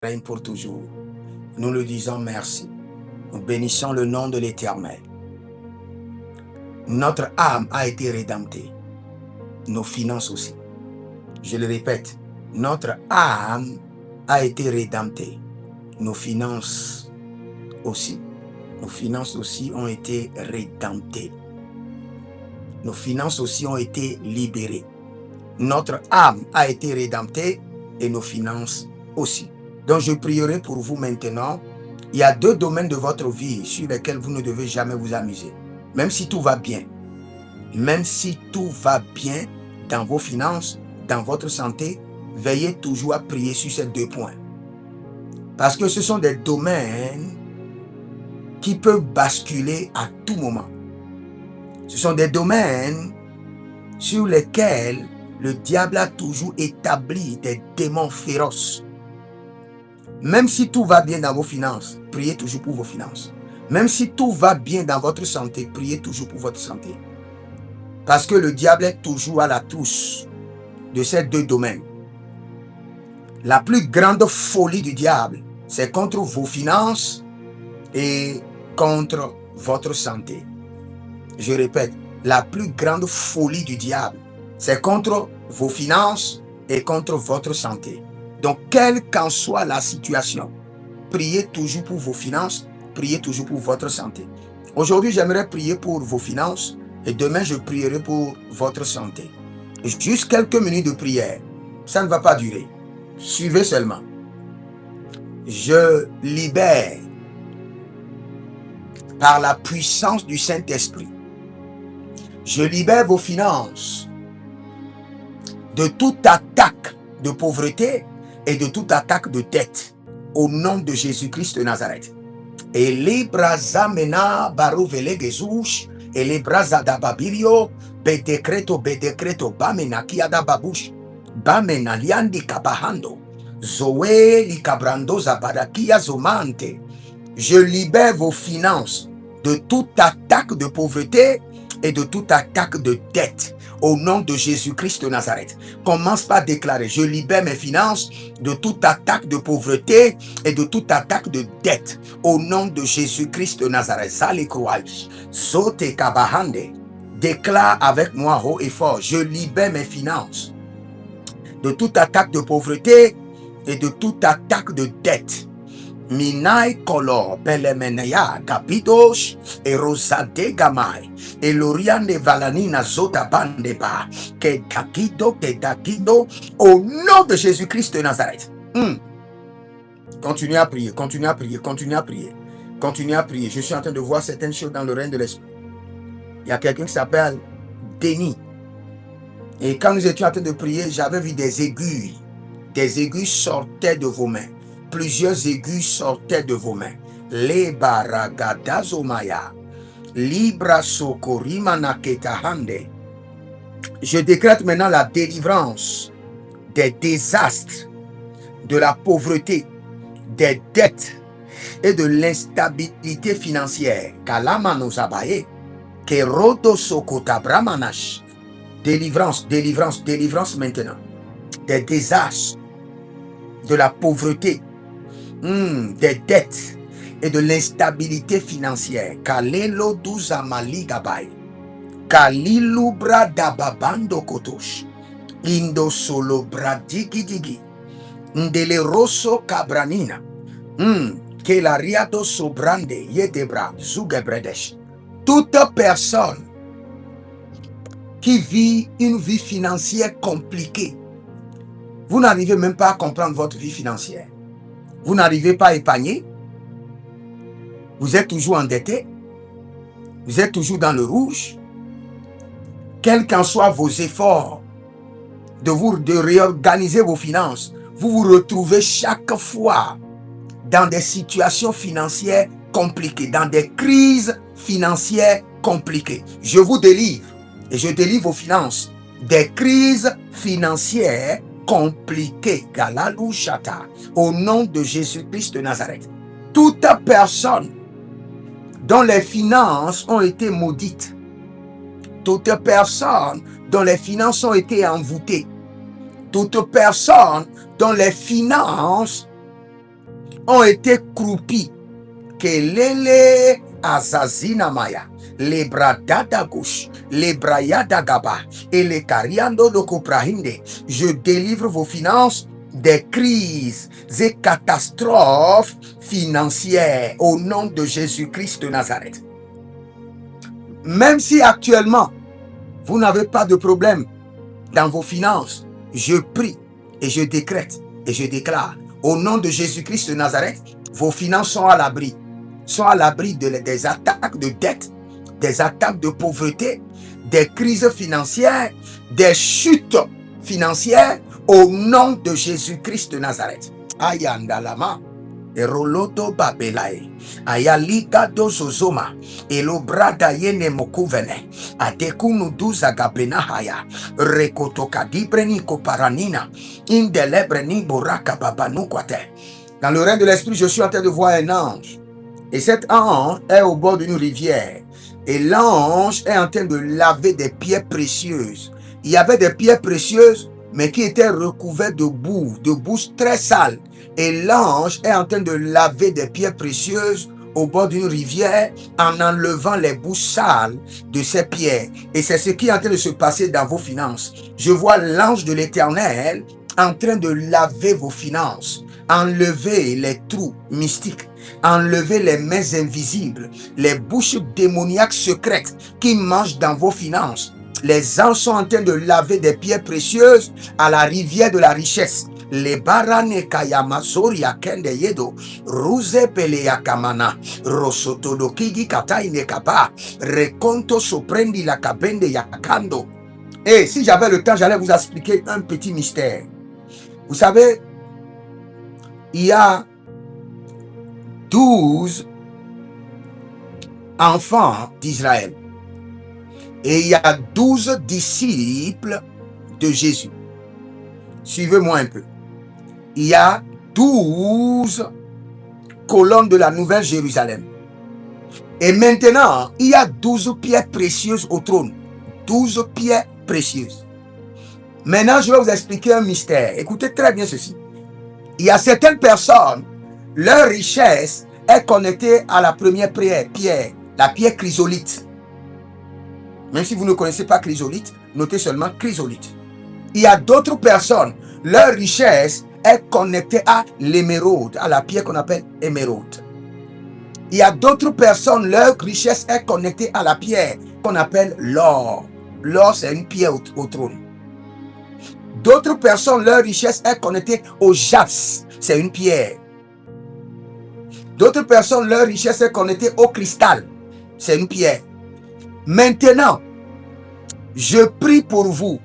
règne pour toujours. Nous le disons merci. Nous bénissons le nom de l'Éternel. Notre âme a été rédemptée. Nos finances aussi. Je le répète, notre âme a été rédemptée. Nos finances aussi. Nos finances aussi ont été rédemptées. Nos finances aussi ont été libérées. Notre âme a été rédemptée et nos finances aussi. Donc je prierai pour vous maintenant. Il y a 2 domaines de votre vie sur lesquels vous ne devez jamais vous amuser. Même si tout va bien. Même si tout va bien dans vos finances, dans votre santé, veillez toujours à prier sur ces 2 points. Parce que ce sont des domaines qui peuvent basculer à tout moment. Ce sont des domaines sur lesquels le diable a toujours établi des démons féroces. Même si tout va bien dans vos finances, priez toujours pour vos finances. Même si tout va bien dans votre santé, priez toujours pour votre santé. Parce que le diable est toujours à la touche de ces 2 domaines. La plus grande folie du diable, c'est contre vos finances et contre votre santé. Je répète, la plus grande folie du diable, c'est contre vos finances et contre votre santé. Donc, quelle qu'en soit la situation, priez toujours pour vos finances, priez toujours pour votre santé. Aujourd'hui, j'aimerais prier pour vos finances et demain, je prierai pour votre santé. Juste quelques minutes de prière. Ça ne va pas durer. Suivez seulement. Je libère par la puissance du Saint-Esprit. Je libère vos finances de toute attaque de pauvreté et de toute attaque de dette au nom de Jésus-Christ de Nazareth. Et les brazamena barouvele gezouch et les brazada babilio bedecreto bamena kiada babush bamena liandi kabahando zoé li cabrando zabadakia zomante. Je libère vos finances de toute attaque de pauvreté et de toute attaque de dette au nom de Jésus-Christ de Nazareth. Commence par déclarer, je libère mes finances de toute attaque de pauvreté et de toute attaque de dette au nom de Jésus-Christ de Nazareth. Zote kabahande. Déclare avec moi haut et fort, je libère mes finances de toute attaque de pauvreté et de toute attaque de dette. Minai color belemeneya gabidosh et rosade gamai et loriane valanina zota bandeba que dagido au nom de Jésus-Christ de Nazareth. Continuez à prier, continuez à prier, continuez à prier, continuez à prier. Je suis en train de voir certaines choses dans le règne de l'esprit. Il y a quelqu'un qui s'appelle Denis. Et quand nous étions en train de prier, j'avais vu des aiguilles. Des aiguilles sortaient de vos mains. Plusieurs aiguilles sortaient de vos mains. Les baragadazomaya. Libra sokorimana ketahande. Je décrète maintenant la délivrance des désastres, de la pauvreté, des dettes et de l'instabilité financière. Kalamano zabaye. Kerodo sokotabramanash. Délivrance, délivrance, délivrance maintenant. Des désastres, de la pauvreté, des dettes et de l'instabilité financière. Kalelo duzamali gabay. Kalilubra dababando kotosh. Indo solo bradigi digi. Ndele rosso cabranina. Kelariado sobrande yedebra zugebredesh. Toute personne qui vit une vie financière compliquée, vous n'arrivez même pas à comprendre votre vie financière. Vous n'arrivez pas à épargner. Vous êtes toujours endetté. Vous êtes toujours dans le rouge. Quels qu'en soient vos efforts de réorganiser vos finances, vous vous retrouvez chaque fois dans des situations financières compliquées, dans des crises financières compliquées. Je vous délivre et je délivre vos finances des crises financières compliquées. Galalou Shata, au nom de Jésus-Christ de Nazareth. Toute personne dont les finances ont été maudites, toute personne dont les finances ont été envoûtées, toute personne dont les finances ont été croupis. Kelele Azazina Maya, les bradada gauche, les brayada gaba et les cariando de coprahinde. Je délivre vos finances des crises et catastrophes financières au nom de Jésus-Christ de Nazareth. Même si actuellement, vous n'avez pas de problème dans vos finances, je prie et je décrète et je déclare au nom de Jésus-Christ de Nazareth, vos finances sont à l'abri. Sont à l'abri des attaques de dette, des attaques de pauvreté, des crises financières, des chutes financières au nom de Jésus-Christ de Nazareth. Ayandalama, Eroloto Babelae, Ayalika dozozoma, Elobrada yene mokuvene, Adekunu duza gabenahaya, Rekotokadibreni koparanina, Indelebreni boraka babanukwate. Dans le règne de l'esprit, je suis en train de voir un ange. Et cet ange est au bord d'une rivière. Et l'ange est en train de laver des pierres précieuses. Il y avait des pierres précieuses, mais qui étaient recouvertes de boue très sale. Et l'ange est en train de laver des pierres précieuses au bord d'une rivière en enlevant les boues sales de ces pierres. Et c'est ce qui est en train de se passer dans vos finances. Je vois l'ange de l'Éternel en train de laver vos finances, enlever les trous mystiques, enlever les mains invisibles, les bouches démoniaques secrètes qui mangent dans vos finances. Les anges sont en train de laver des pierres précieuses à la rivière de la richesse. Les barane kayamazoria kende yedo, ruse pele yakamana, rosotodo kigi katai nekaba, reconto soprendi la kabende yakando. Et si j'avais le temps, j'allais vous expliquer un petit mystère. Vous savez, il y a 12 enfants d'Israël et il y a 12 disciples de Jésus. Suivez-moi un peu. Il y a 12 colonnes de la Nouvelle Jérusalem. Et maintenant, il y a 12 pierres précieuses au trône. 12 pierres précieuses. Maintenant, je vais vous expliquer un mystère. Écoutez très bien ceci. Il y a certaines personnes, leur richesse est connectée à la première pierre, la pierre chrysolite. Même si vous ne connaissez pas chrysolite, notez seulement chrysolite. Il y a d'autres personnes, leur richesse est connectée à l'émeraude, à la pierre qu'on appelle émeraude. Il y a d'autres personnes, leur richesse est connectée à la pierre qu'on appelle l'or. L'or, c'est une pierre au trône. D'autres personnes, leur richesse est connectée au jaspe, c'est une pierre. D'autres personnes, leur richesse est connectée au cristal, c'est une pierre. Maintenant, je prie pour vous.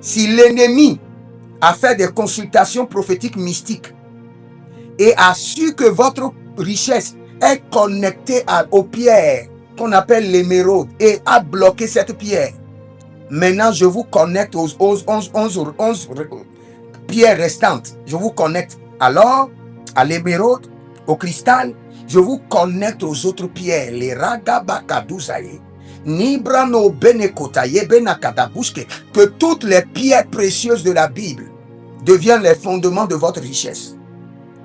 Si l'ennemi a fait des consultations prophétiques mystiques et a su que votre richesse est connectée aux pierres qu'on appelle l'émeraude et a bloqué cette pierre, maintenant je vous connecte aux 11 pierres restantes. Je vous connecte alors à l'émeraude, au cristal. Je vous connecte aux autres pierres, les ragabakadouzaye, nibrano benekotaye benakadabushke, que toutes les pierres précieuses de la Bible deviennent les fondements de votre richesse.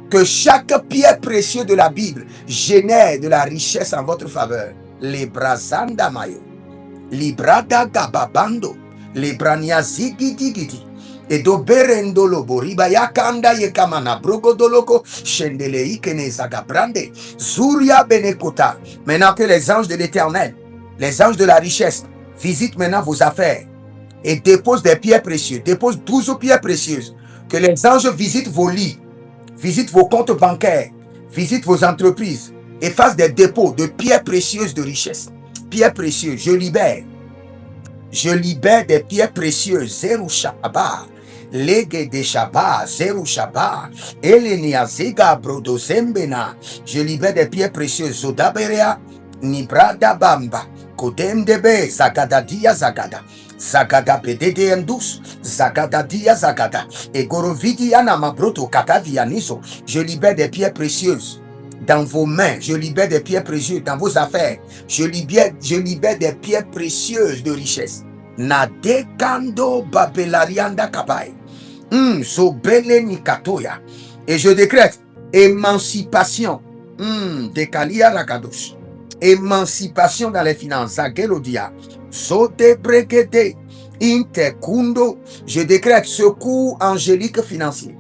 Que chaque pierre précieuse de la Bible génère de la richesse en votre faveur. Les brazanda mayo, librada gababando, les brania zigidigidi, et do berendolo boribaya kanda yekamana brogodoloko, shendelei kene zagabrande, zuria benekota. Maintenant que les anges de l'Éternel, les anges de la richesse, visitent maintenant vos affaires et déposent des pierres précieuses, déposent 12 pierres précieuses. Que les anges visitent vos lits, visitent vos comptes bancaires, visitent vos entreprises et fassent des dépôts de pierres précieuses de richesse. Pierres précieuses, je libère des pierres précieuses. Zéro Shabbat, Lege de Shabbat, Zéro Shabbat, Elenia Zega Brodozembena. Je libère des pierres précieuses. Zodaberea, Nibrada Bamba, Kodem Debe, Zagadadia Zagada. Zagada pedede endus, Zagada dia Zagada, et Gorovidiana Mabroto Katavianiso. Je libère des pierres précieuses dans vos mains, je libère des pierres précieuses dans vos affaires, je libère des pierres précieuses de richesse. Nadekando Babelarianda Kabai, Sobele Nikatoya. Et je décrète Émancipation. Dekalia Rakadosh. Émancipation dans les finances. Zagelodia. Zote brekete. Intekundo. Je décrète secours angélique financier.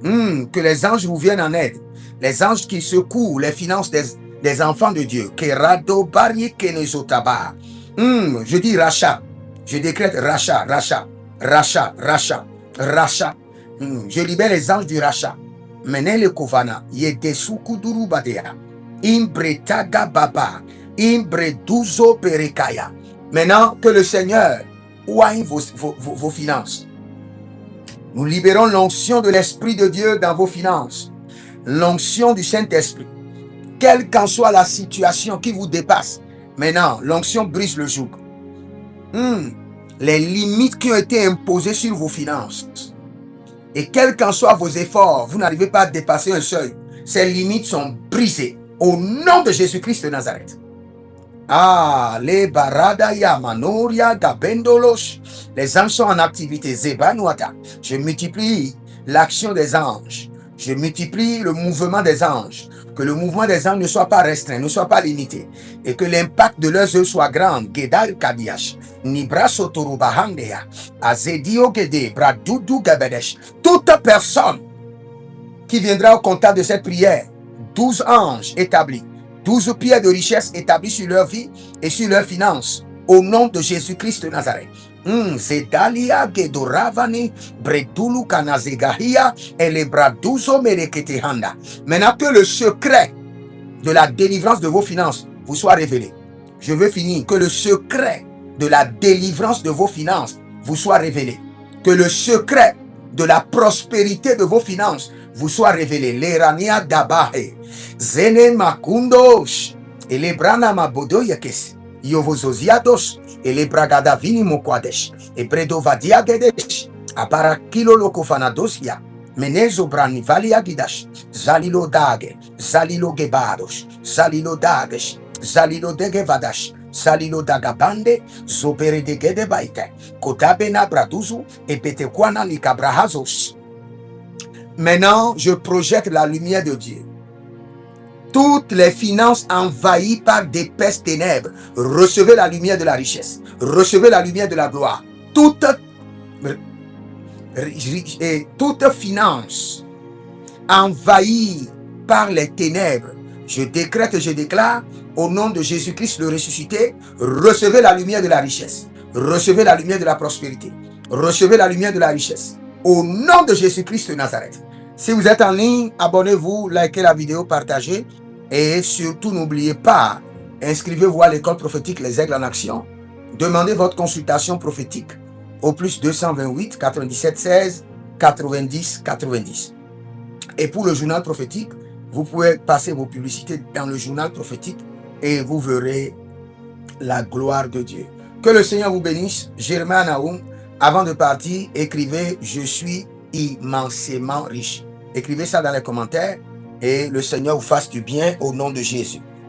Que les anges vous viennent en aide. Les anges qui secouent les finances des enfants de Dieu. Kerado bari kenezotaba. Je dis rachat. Je décrète rachat, rachat, rachat, rachat, rachat. Je libère les anges du rachat. Menele kovana. Yedesukuduru badea. Imbretaga baba. Imbreduzo perekaya. Maintenant que le Seigneur oigne vos finances. Nous libérons l'onction de l'Esprit de Dieu dans vos finances. L'onction du Saint-Esprit. Quelle qu'en soit la situation qui vous dépasse. Maintenant, l'onction brise le joug. Les limites qui ont été imposées sur vos finances. Et quels qu'en soient vos efforts, vous n'arrivez pas à dépasser un seuil. Ces limites sont brisées. Au nom de Jésus-Christ de Nazareth. Les barada yamanoria gabendolos. Les anges sont en activité. Zebanuata. Je multiplie l'action des anges. Je multiplie le mouvement des anges. Que le mouvement des anges ne soit pas restreint, ne soit pas limité. Et que l'impact de leurs œuvres soit grand. Gedal kadiash. Nibra sotorubahandea. Azedio gede. Bradudu gabedesh. Toute personne qui viendra au contact de cette prière, 12 anges établis, 12 pierres de richesse établies sur leur vie et sur leurs finances, au nom de Jésus-Christ de Nazareth. Zedalia gedoravani bredulu kanazegahia et les braduzo mereketehanda. Maintenant que le secret de la délivrance de vos finances vous soit révélé. Je veux finir. Que le secret de la délivrance de vos finances vous soit révélé. Que le secret de la prospérité de vos finances vous soit révélé. L'erania dabahe. Zene makundosh. Et les brana mabodoyakes. Yovozoziados. Et les bragada vini mokwadesh. Et bredovadia gedesh. Aparakilo lokofanadosia. Menezo brani valia gidash. Zalilo dage. Zalilo gebados. Zalilo dagesh. Zalilo degevadash. Salilo dagabande, zopere de gede baite, kotabena braduzu, et petekwana likabrahazos. Maintenant, je projette la lumière de Dieu. Toutes les finances envahies par d'épaisses ténèbres, recevez la lumière de la richesse, recevez la lumière de la gloire. Toute finance envahie par les ténèbres, je décrète et je déclare, au nom de Jésus-Christ le ressuscité, recevez la lumière de la richesse, recevez la lumière de la prospérité, recevez la lumière de la richesse, au nom de Jésus-Christ de Nazareth. Si vous êtes en ligne, abonnez-vous, likez la vidéo, partagez, et surtout n'oubliez pas, inscrivez-vous à l'école prophétique Les Aigles en Action, demandez votre consultation prophétique au plus 228 97 16 90 90. Et pour le journal prophétique, vous pouvez passer vos publicités dans le journal prophétique et vous verrez la gloire de Dieu. Que le Seigneur vous bénisse. Germain Naoum, avant de partir, écrivez « Je suis immensément riche ». Écrivez ça dans les commentaires et le Seigneur vous fasse du bien au nom de Jésus.